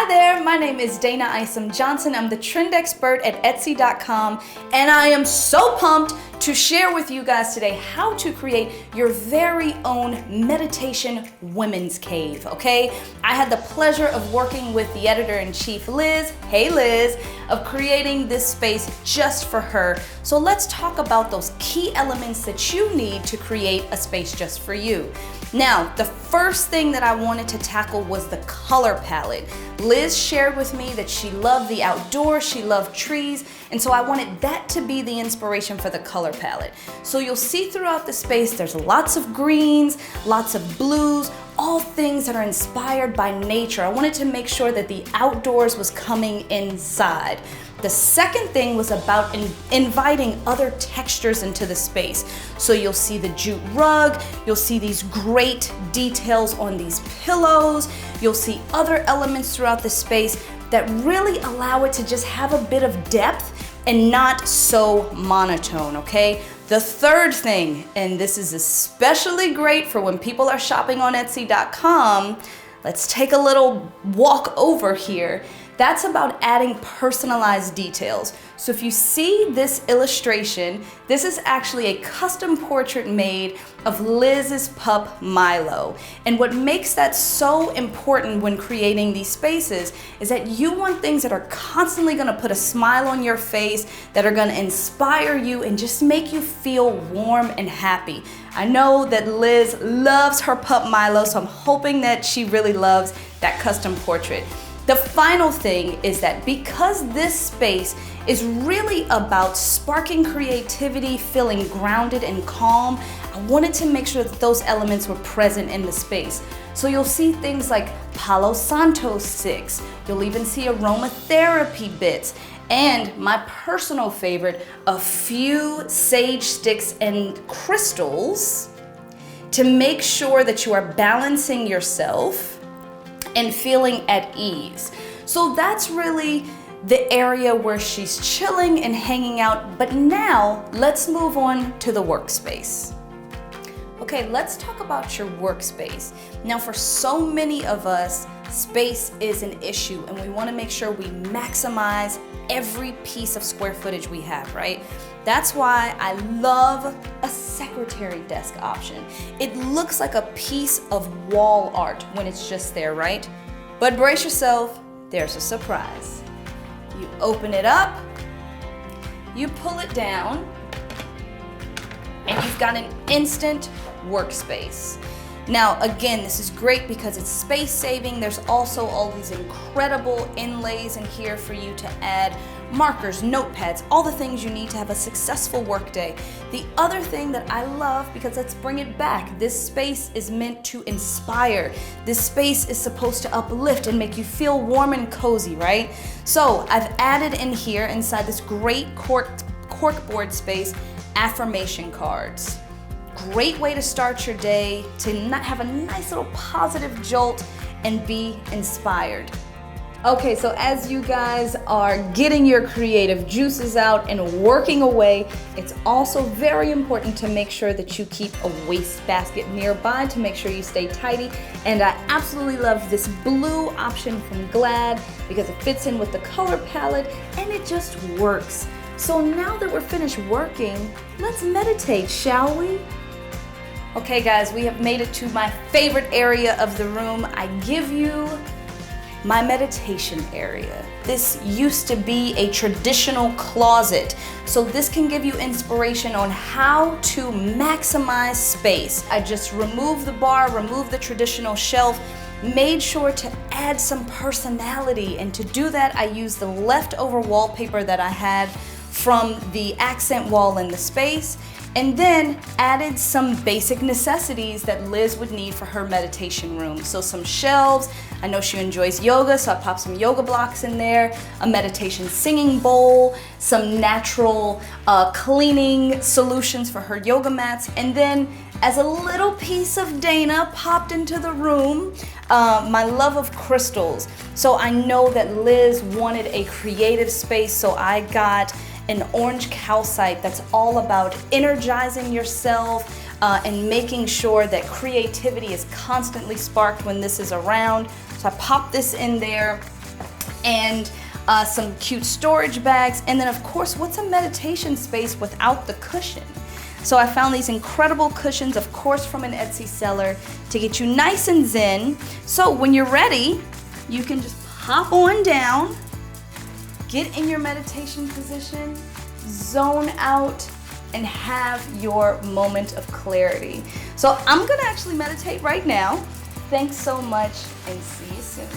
Hi there, my name is Dayna Isom Johnson. I'm the trend expert at Etsy.com, and I am so pumped to share with you guys today how to create your very own meditation women's cave, okay? I had the pleasure of working with the editor-in-chief, Liz, hey Liz, of creating this space just for her. So let's talk about those key elements that you need to create a space just for you. Now, the first thing that I wanted to tackle was the color palette. Liz shared with me that she loved the outdoors, she loved trees, and so I wanted that to be the inspiration for the color palette. So you'll see throughout the space there's lots of greens, lots of blues, all things that are inspired by nature. I wanted to make sure that the outdoors was coming inside. The second thing was about inviting other textures into the space. So you'll see the jute rug, you'll see these great details on these pillows, you'll see other elements throughout the space that really allow it to just have a bit of depth and not so monotone, okay? The third thing, and this is especially great for when people are shopping on Etsy.com, let's take a little walk over here. That's about adding personalized details. So if you see this illustration, this is actually a custom portrait made of Liz's pup, Milo. And what makes that so important when creating these spaces is that you want things that are constantly gonna put a smile on your face, that are gonna inspire you and just make you feel warm and happy. I know that Liz loves her pup, Milo, so I'm hoping that she really loves that custom portrait. The final thing is that because this space is really about sparking creativity, feeling grounded and calm, I wanted to make sure that those elements were present in the space. So you'll see things like Palo Santo sticks, you'll even see aromatherapy bits, and my personal favorite, a few sage sticks and crystals to make sure that you are balancing yourself and feeling at ease. So that's really the area where she's chilling and hanging out. But now let's move on to the workspace. Okay, let's talk about your workspace. Now, for so many of us, space is an issue and we want to make sure we maximize every piece of square footage we have, right? That's why I love a secretary desk option. It looks like a piece of wall art when it's just there, right? But brace yourself, there's a surprise. You open it up, you pull it down, and you've got an instant workspace. Now, again, this is great because it's space saving. There's also all these incredible inlays in here for you to add markers, notepads, all the things you need to have a successful workday. The other thing that I love, because let's bring it back, this space is meant to inspire. This space is supposed to uplift and make you feel warm and cozy, right? So I've added in here, inside this great corkboard space, affirmation cards. Great way to start your day, to not have a nice little positive jolt and be inspired. Okay, so as you guys are getting your creative juices out and working away, it's also very important to make sure that you keep a wastebasket nearby to make sure you stay tidy. And I absolutely love this blue option from Glad because it fits in with the color palette and it just works. So now that we're finished working, let's meditate, shall we? Okay guys, we have made it to my favorite area of the room. I give you my meditation area. This used to be a traditional closet, so this can give you inspiration on how to maximize space. I just removed the bar, removed the traditional shelf, made sure to add some personality, and to do that I used the leftover wallpaper that I had from the accent wall in the space, and then added some basic necessities that Liz would need for her meditation room. So some shelves, I know she enjoys yoga, so I popped some yoga blocks in there, a meditation singing bowl, some natural cleaning solutions for her yoga mats, and then as a little piece of Dayna popped into the room, my love of crystals. So I know that Liz wanted a creative space, so I got an orange calcite that's all about energizing yourself and making sure that creativity is constantly sparked when this is around. So I popped this in there. and some cute storage bags. And then of course, what's a meditation space without the cushion? So I found these incredible cushions, of course from an Etsy seller, to get you nice and zen. So when you're ready, you can just hop on down, get in your meditation position, zone out, and have your moment of clarity. So I'm gonna actually meditate right now. Thanks so much, and see you soon.